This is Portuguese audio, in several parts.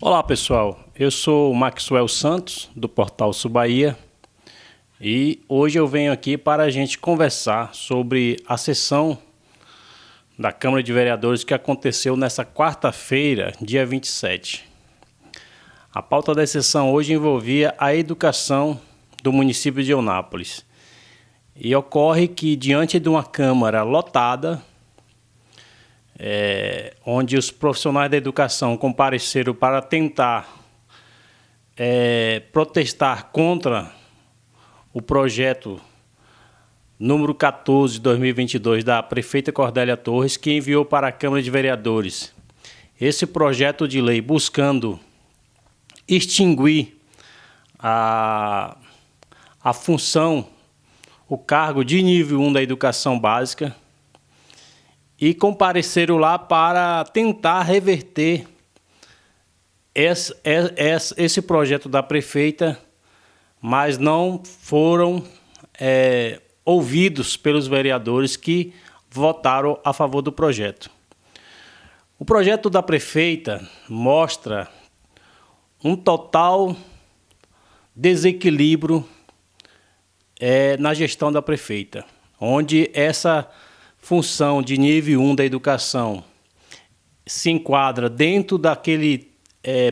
Olá pessoal, eu sou o Maxwell Santos do portal Subahia e hoje eu venho aqui para a gente conversar sobre a sessão da Câmara de Vereadores que aconteceu nessa quarta-feira, dia 27. A pauta da sessão hoje envolvia a educação do município de Eunápolis e ocorre que diante de uma Câmara lotada, onde os profissionais da educação compareceram para tentar protestar contra o projeto número 14 de 2022 da prefeita Cordélia Torres, que enviou para a Câmara de Vereadores esse projeto de lei buscando extinguir a função, o cargo de nível 1 da educação básica, e compareceram lá para tentar reverter esse projeto da prefeita, mas não foram ouvidos pelos vereadores que votaram a favor do projeto. O projeto da prefeita mostra um total desequilíbrio na gestão da prefeita, onde essa função de nível 1 da educação se enquadra dentro daquele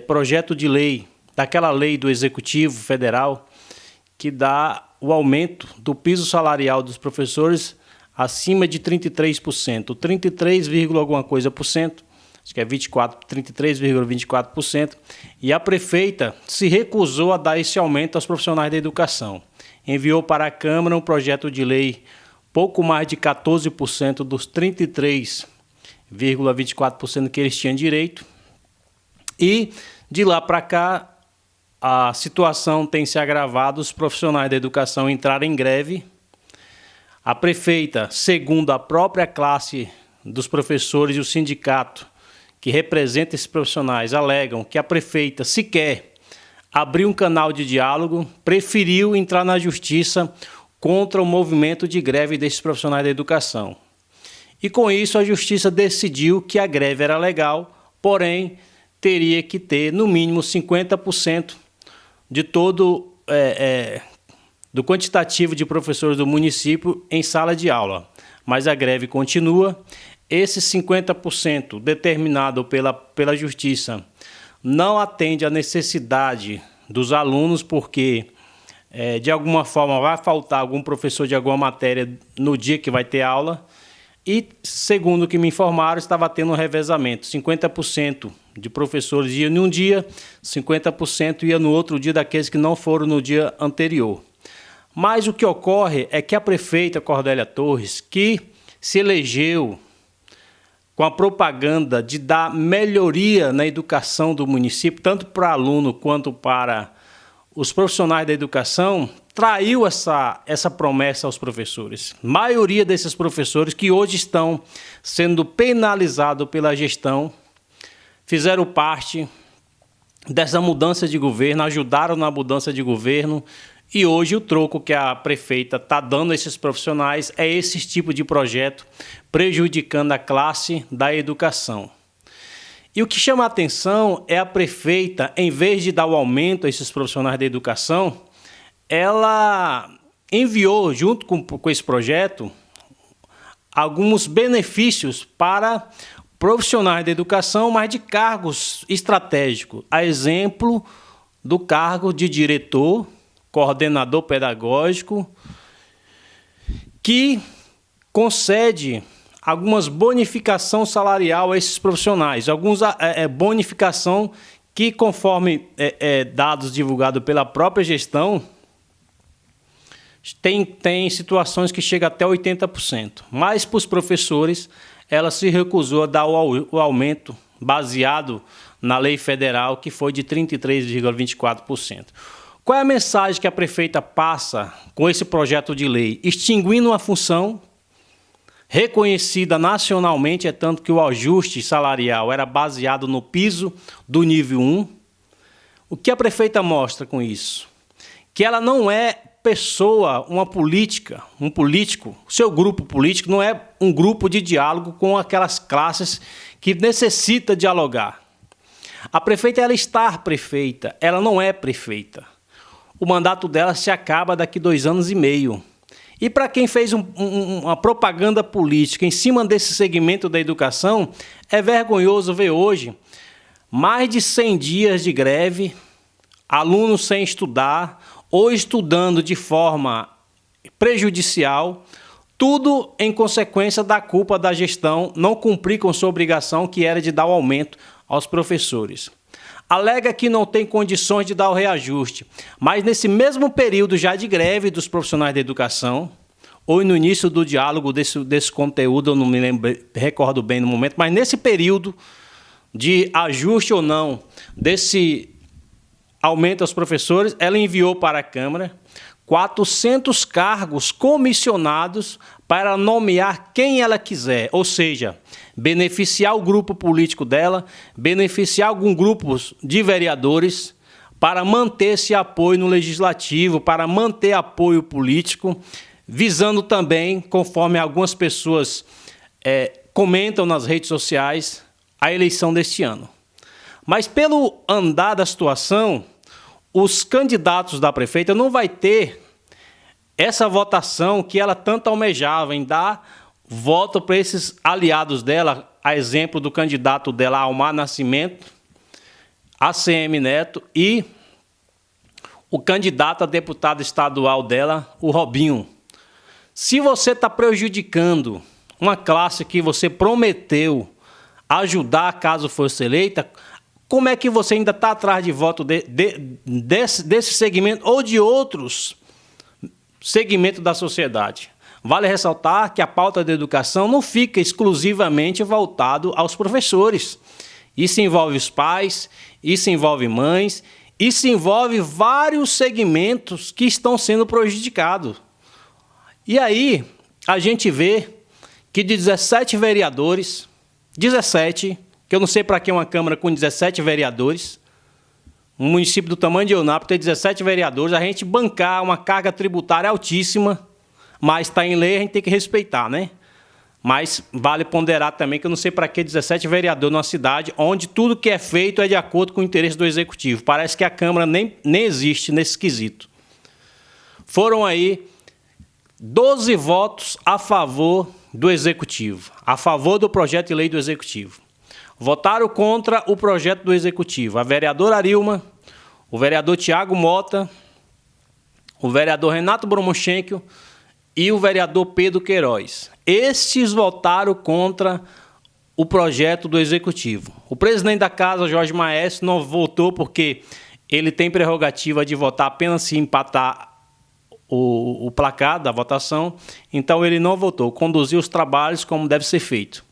projeto de lei, daquela lei do Executivo Federal, que dá o aumento do piso salarial dos professores acima de 33%, 33, alguma coisa por cento, acho que é 33,24%, e a prefeita se recusou a dar esse aumento aos profissionais da educação. Enviou para a Câmara um projeto de lei pouco mais de 14% dos 33,24% que eles tinham direito. E de lá para cá, a situação tem se agravado, os profissionais da educação entraram em greve. A prefeita, segundo a própria classe dos professores e o sindicato que representa esses profissionais, alegam que a prefeita sequer abriu um canal de diálogo, preferiu entrar na justiça contra o movimento de greve desses profissionais da educação. E com isso a justiça decidiu que a greve era legal, porém teria que ter no mínimo 50% de todo do quantitativo de professores do município em sala de aula. Mas a greve continua. Esse 50% determinado pela justiça não atende à necessidade dos alunos, porque de alguma forma vai faltar algum professor de alguma matéria no dia que vai ter aula. E, segundo o que me informaram, estava tendo um revezamento. 50% de professores iam num dia, 50% ia no outro dia daqueles que não foram no dia anterior. Mas o que ocorre é que a prefeita Cordélia Torres, que se elegeu com a propaganda de dar melhoria na educação do município, tanto para aluno quanto para os profissionais da educação, traiu essa promessa aos professores. A maioria desses professores que hoje estão sendo penalizados pela gestão fizeram parte dessa mudança de governo, ajudaram na mudança de governo, e hoje o troco que a prefeita está dando a esses profissionais é esse tipo de projeto, prejudicando a classe da educação. E o que chama a atenção é a prefeita, em vez de dar o aumento a esses profissionais da educação, ela enviou, junto com esse projeto, alguns benefícios para profissionais da educação, mas de cargos estratégicos. A exemplo do cargo de diretor, coordenador pedagógico, que concede algumas bonificação salarial a esses profissionais, alguns bonificação que, conforme dados divulgados pela própria gestão, tem situações que chegam até 80%. Mas para os professores, ela se recusou a dar o aumento baseado na lei federal, que foi de 33,24%. Qual é a mensagem que a prefeita passa com esse projeto de lei? Extinguindo uma função reconhecida nacionalmente, é tanto que o ajuste salarial era baseado no piso do nível 1. O que a prefeita mostra com isso? Que ela não é pessoa, uma política, um político, o seu grupo político não é um grupo de diálogo com aquelas classes que necessita dialogar. A prefeita, ela está prefeita, ela não é prefeita. O mandato dela se acaba daqui 2 anos e meio. E para quem fez uma propaganda política em cima desse segmento da educação, é vergonhoso ver hoje mais de 100 dias de greve, alunos sem estudar ou estudando de forma prejudicial, tudo em consequência da culpa da gestão não cumprir com sua obrigação, que era de dar o aumento aos professores. Alega que não tem condições de dar o reajuste, mas nesse mesmo período já de greve dos profissionais da educação, ou no início do diálogo desse conteúdo, eu não me recordo bem no momento, mas nesse período de ajuste ou não desse aumento aos professores, ela enviou para a Câmara 400 cargos comissionados para nomear quem ela quiser, ou seja, beneficiar o grupo político dela, beneficiar algum grupo de vereadores para manter esse apoio no legislativo, para manter apoio político, visando também, conforme algumas pessoas comentam nas redes sociais, a eleição deste ano. Mas pelo andar da situação, os candidatos da prefeita não vai ter essa votação que ela tanto almejava em dar voto para esses aliados dela, a exemplo do candidato dela, Almar Nascimento, ACM Neto, e o candidato a deputado estadual dela, o Robinho. Se você está prejudicando uma classe que você prometeu ajudar caso fosse eleita, como é que você ainda está atrás de voto desse segmento ou de outros segmentos da sociedade? Vale ressaltar que a pauta da educação não fica exclusivamente voltado aos professores. Isso envolve os pais, isso envolve mães, isso envolve vários segmentos que estão sendo prejudicados. E aí a gente vê que de 17 vereadores, 17, que eu não sei para que uma Câmara com 17 vereadores, um município do tamanho de Eunápolis ter 17 vereadores, a gente bancar uma carga tributária altíssima, mas está em lei, a gente tem que respeitar, né? Mas vale ponderar também que eu não sei para que 17 vereadores numa cidade onde tudo que é feito é de acordo com o interesse do Executivo. Parece que a Câmara nem existe nesse quesito. Foram aí 12 votos a favor do Executivo, a favor do projeto de lei do Executivo. Votaram contra o projeto do Executivo a vereadora Arilma, o vereador Tiago Mota, o vereador Renato Bromonchenko e o vereador Pedro Queiroz. Estes votaram contra o projeto do Executivo. O presidente da Casa, Jorge Maestro, não votou porque ele tem prerrogativa de votar apenas se empatar o placar da votação, então ele não votou, conduziu os trabalhos como deve ser feito.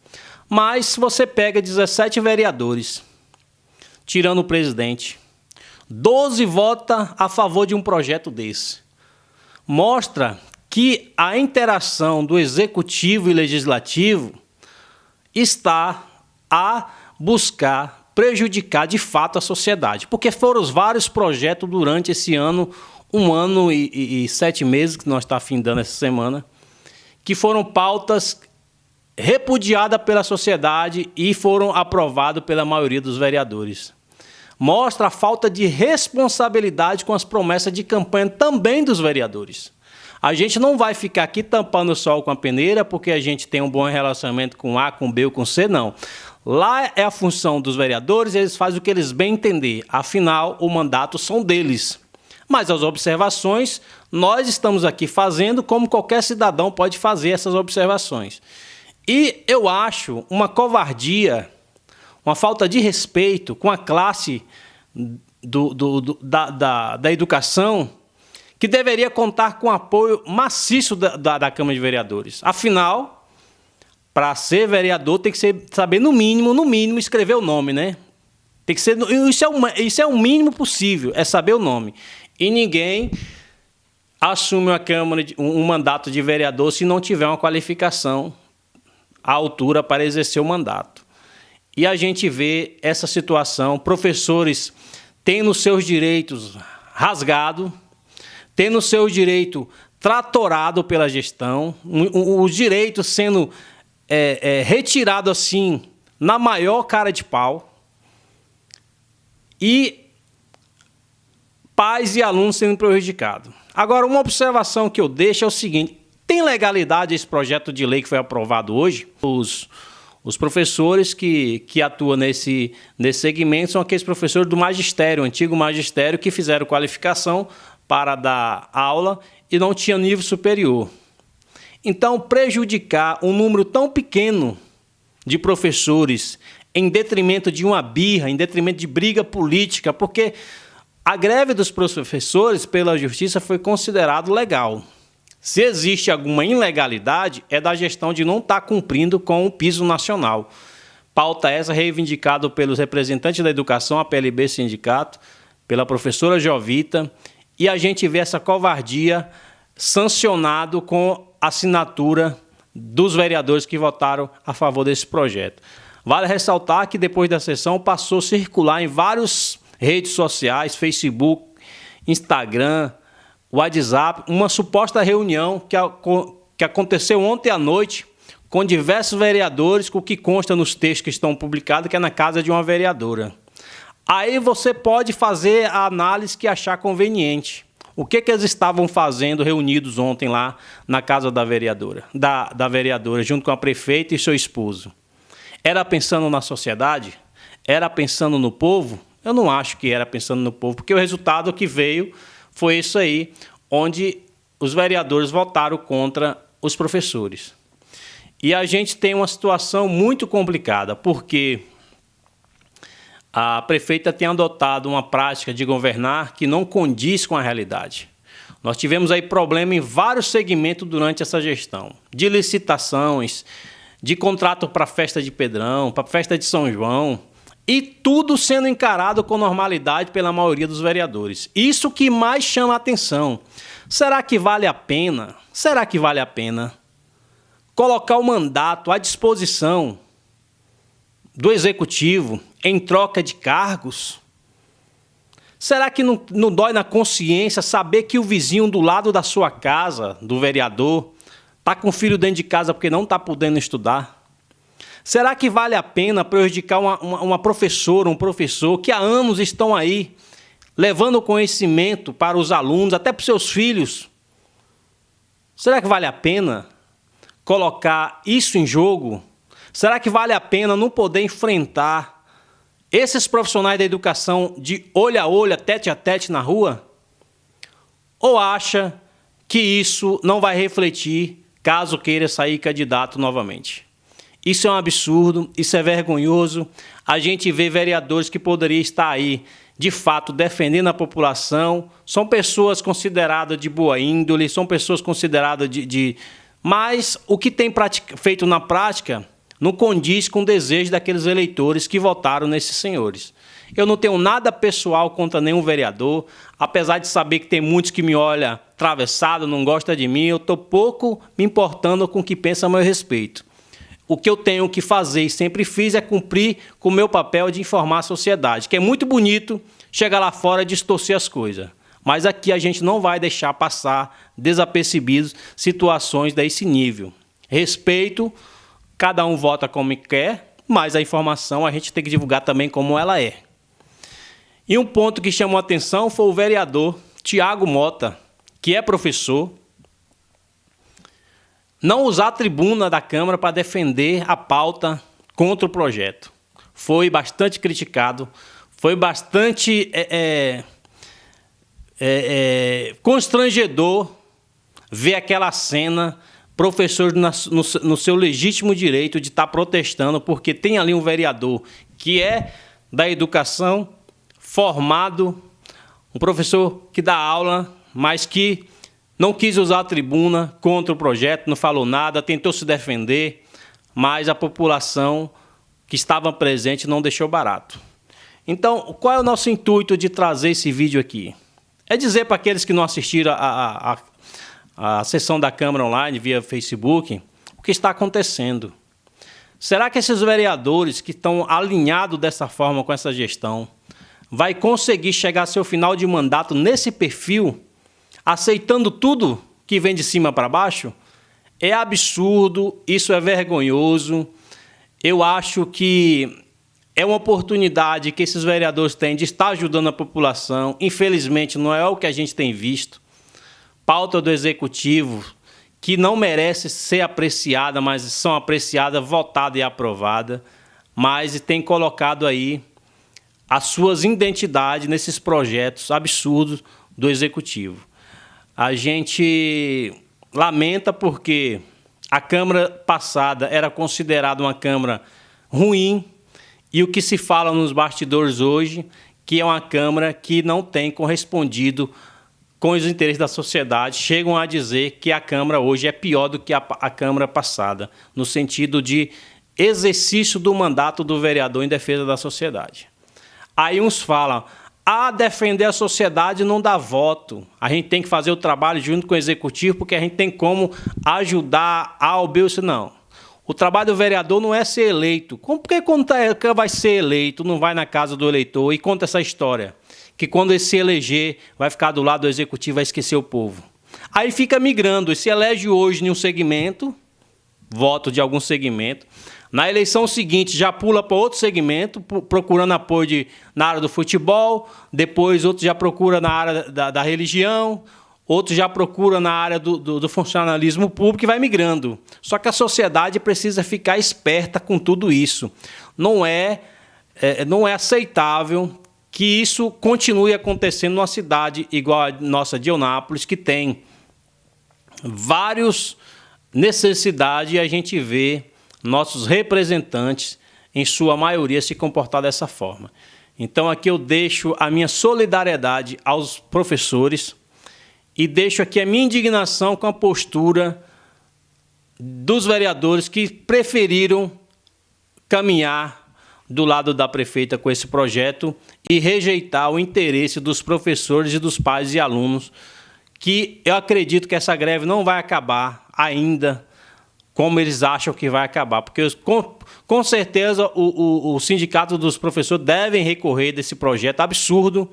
Mas se você pega 17 vereadores, tirando o presidente, 12 votam a favor de um projeto desse. Mostra que a interação do Executivo e Legislativo está a buscar prejudicar de fato a sociedade, porque foram os vários projetos durante esse ano, 1 ano e 7 meses, que nós estamos findando essa semana, que foram pautas repudiadas pela sociedade e foram aprovadas pela maioria dos vereadores. Mostra a falta de responsabilidade com as promessas de campanha também dos vereadores. A gente não vai ficar aqui tampando o sol com a peneira porque a gente tem um bom relacionamento com A, com B ou com C, não. Lá é a função dos vereadores, eles fazem o que eles bem entender. Afinal, o mandato são deles. Mas as observações, nós estamos aqui fazendo como qualquer cidadão pode fazer essas observações. E eu acho uma covardia, uma falta de respeito com a classe da educação, que deveria contar com apoio maciço da Câmara de Vereadores. Afinal, para ser vereador tem que saber, no mínimo, escrever o nome, né? Tem que ser, isso é o mínimo possível, é saber o nome. E ninguém assume um mandato de vereador se não tiver uma qualificação à altura para exercer o mandato. E a gente vê essa situação, professores tendo seus direitos rasgados, tendo seu direito tratorado pela gestão, os direitos sendo retirados assim, na maior cara de pau. e pais e alunos sendo prejudicados. Agora, uma observação que eu deixo é o seguinte: tem legalidade esse projeto de lei que foi aprovado hoje? Os professores que atuam nesse segmento são aqueles professores do magistério, antigo magistério, que fizeram qualificação para dar aula e não tinham nível superior. Então, prejudicar um número tão pequeno de professores em detrimento de uma birra, em detrimento de briga política, porque a greve dos professores pela justiça foi considerado legal. Se existe alguma ilegalidade, é da gestão de não estar cumprindo com o piso nacional. Pauta essa reivindicada pelos representantes da educação, a PLB Sindicato, pela professora Jovita, e a gente vê essa covardia sancionado com assinatura dos vereadores que votaram a favor desse projeto. Vale ressaltar que depois da sessão passou a circular em várias redes sociais, Facebook, Instagram, WhatsApp, uma suposta reunião que aconteceu ontem à noite com diversos vereadores, com o que consta nos textos que estão publicados, que é na casa de uma vereadora. Aí você pode fazer a análise que achar conveniente. O que eles estavam fazendo reunidos ontem lá na casa da vereadora, junto com a prefeita e seu esposo? Era pensando na sociedade? Era pensando no povo? Eu não acho que era pensando no povo, porque o resultado que veio foi isso aí, onde os vereadores votaram contra os professores. E a gente tem uma situação muito complicada, porque a prefeita tem adotado uma prática de governar que não condiz com a realidade. Nós tivemos aí problema em vários segmentos durante essa gestão, de licitações, de contrato para festa de Pedrão, para festa de São João, e tudo sendo encarado com normalidade pela maioria dos vereadores. Isso que mais chama a atenção. Será que vale a pena? Será que vale a pena colocar o mandato à disposição do executivo em troca de cargos? Será que não dói na consciência saber que o vizinho do lado da sua casa, do vereador, está com o filho dentro de casa porque não está podendo estudar? Será que vale a pena prejudicar uma professora, um professor que há anos estão aí levando conhecimento para os alunos, até para os seus filhos? Será que vale a pena colocar isso em jogo? Será que vale a pena não poder enfrentar esses profissionais da educação de olho a olho, tete a tete na rua? Ou acha que isso não vai refletir caso queira sair candidato novamente? Isso é um absurdo, isso é vergonhoso. A gente vê vereadores que poderiam estar aí, de fato, defendendo a população. São pessoas consideradas de boa índole, são pessoas consideradas Mas o que tem feito na prática não condiz com o desejo daqueles eleitores que votaram nesses senhores. Eu não tenho nada pessoal contra nenhum vereador, apesar de saber que tem muitos que me olham atravessado, não gostam de mim. Eu estou pouco me importando com o que pensam a meu respeito. O que eu tenho que fazer e sempre fiz é cumprir com o meu papel de informar a sociedade, que é muito bonito chegar lá fora e distorcer as coisas. Mas aqui a gente não vai deixar passar desapercebidos situações desse nível. Respeito, cada um vota como quer, mas a informação a gente tem que divulgar também como ela é. E um ponto que chamou a atenção foi o vereador Tiago Mota, que é professor, não usar a tribuna da Câmara para defender a pauta contra o projeto. Foi bastante criticado, foi bastante constrangedor ver aquela cena, professor no seu legítimo direito de estar protestando, porque tem ali um vereador que é da educação, formado, um professor que dá aula, mas que não quis usar a tribuna contra o projeto, não falou nada, tentou se defender, mas a população que estava presente não deixou barato. Então, qual é o nosso intuito de trazer esse vídeo aqui? É dizer para aqueles que não assistiram a sessão da Câmara online via Facebook o que está acontecendo. Será que esses vereadores que estão alinhados dessa forma com essa gestão vai conseguir chegar ao seu final de mandato nesse perfil, aceitando tudo que vem de cima para baixo? É absurdo, isso é vergonhoso. Eu acho que É uma oportunidade que esses vereadores têm de estar ajudando a população. Infelizmente, não é o que a gente tem visto. Pauta do Executivo, que não merece ser apreciada, mas são apreciadas, votadas e aprovadas, mas tem colocado aí as suas identidades nesses projetos absurdos do Executivo. A gente lamenta porque a Câmara passada era considerada uma Câmara ruim, e o que se fala nos bastidores hoje, que é uma Câmara que não tem correspondido com os interesses da sociedade, chegam a dizer que a Câmara hoje é pior do que a Câmara passada, no sentido de exercício do mandato do vereador em defesa da sociedade. Aí uns falam, defender a sociedade não dá voto, a gente tem que fazer o trabalho junto com o Executivo, porque a gente tem como ajudar A ou B ou C. Não. O trabalho do vereador não é ser eleito. Porque quando vai ser eleito, não vai na casa do eleitor e conta essa história? Que quando ele se eleger, vai ficar do lado do Executivo e vai esquecer o povo. Aí fica migrando, se elege hoje em um segmento, voto de algum segmento, na eleição seguinte já pula para outro segmento, procurando apoio na área do futebol, depois outro já procura na área da religião, outro já procura na área do funcionalismo público e vai migrando. Só que a sociedade precisa ficar esperta com tudo isso. Não é aceitável que isso continue acontecendo numa cidade igual a nossa de Eunápolis, que tem várias necessidades e a gente vê nossos representantes, em sua maioria, se comportar dessa forma. Então, aqui eu deixo a minha solidariedade aos professores e deixo aqui a minha indignação com a postura dos vereadores que preferiram caminhar do lado da prefeita com esse projeto e rejeitar o interesse dos professores e dos pais e alunos, que eu acredito que essa greve não vai acabar ainda como eles acham que vai acabar, porque com certeza o sindicato dos professores devem recorrer desse projeto absurdo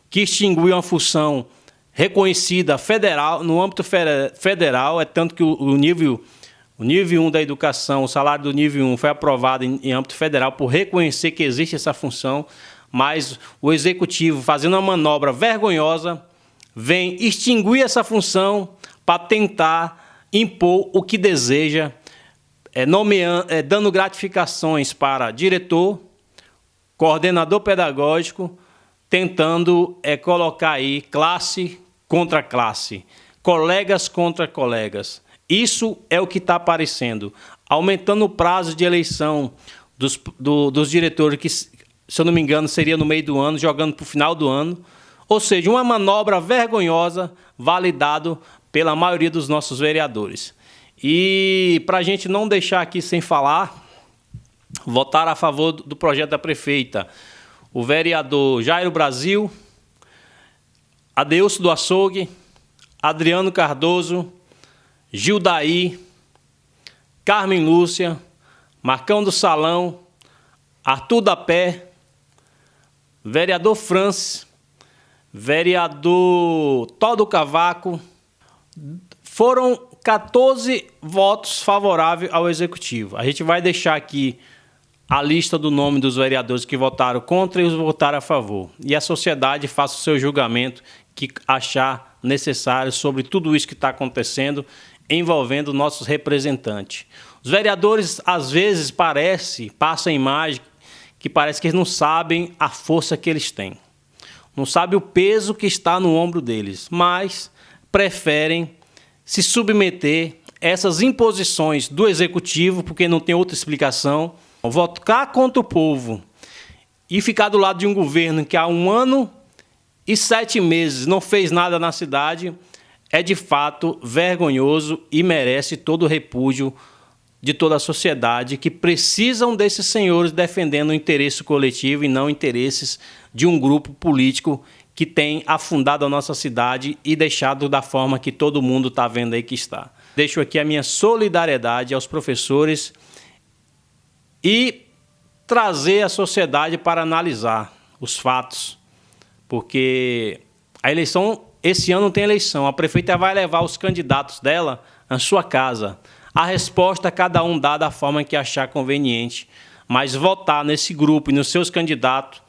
que extingue uma função reconhecida federal, no âmbito federal, é tanto que o nível 1 da educação, o salário do nível 1 foi aprovado em âmbito federal por reconhecer que existe essa função, mas o Executivo, fazendo uma manobra vergonhosa, vem extinguir essa função para tentar impor o que deseja, dando gratificações para diretor, coordenador pedagógico, tentando colocar aí classe contra classe, colegas contra colegas. Isso é o que está aparecendo, aumentando o prazo de eleição dos diretores, que, se eu não me engano, seria no meio do ano, jogando para o final do ano. Ou seja, uma manobra vergonhosa, validado pela maioria dos nossos vereadores. E, para a gente não deixar aqui sem falar, votar a favor do projeto da prefeita, o vereador Jairo Brasil, Adeilson do Açougue, Adriano Cardoso, Gildaí, Carmen Lúcia, Marcão do Salão, Arthur da Pé, vereador Francis, vereador Tó do Cavaco. Foram 14 votos favoráveis ao Executivo. A gente vai deixar aqui a lista do nome dos vereadores que votaram contra e os votaram a favor. E a sociedade faça o seu julgamento que achar necessário sobre tudo isso que está acontecendo, envolvendo nossos representantes. Os vereadores, às vezes, passa a imagem que parece que eles não sabem a força que eles têm. Não sabem o peso que está no ombro deles, mas preferem se submeter a essas imposições do Executivo, porque não tem outra explicação, votar contra o povo e ficar do lado de um governo que há 1 ano e 7 meses não fez nada na cidade, é de fato vergonhoso e merece todo o repúdio de toda a sociedade, que precisam desses senhores defendendo o interesse coletivo e não interesses de um grupo político que tem afundado a nossa cidade e deixado da forma que todo mundo está vendo aí que está. Deixo aqui a minha solidariedade aos professores e trazer a sociedade para analisar os fatos, porque a eleição, esse ano não tem eleição, a prefeita vai levar os candidatos dela à sua casa. A resposta cada um dá da forma que achar conveniente, Mas votar nesse grupo e nos seus candidatos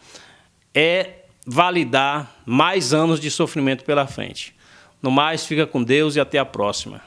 é validar mais anos de sofrimento pela frente. No mais, fica com Deus e até a próxima.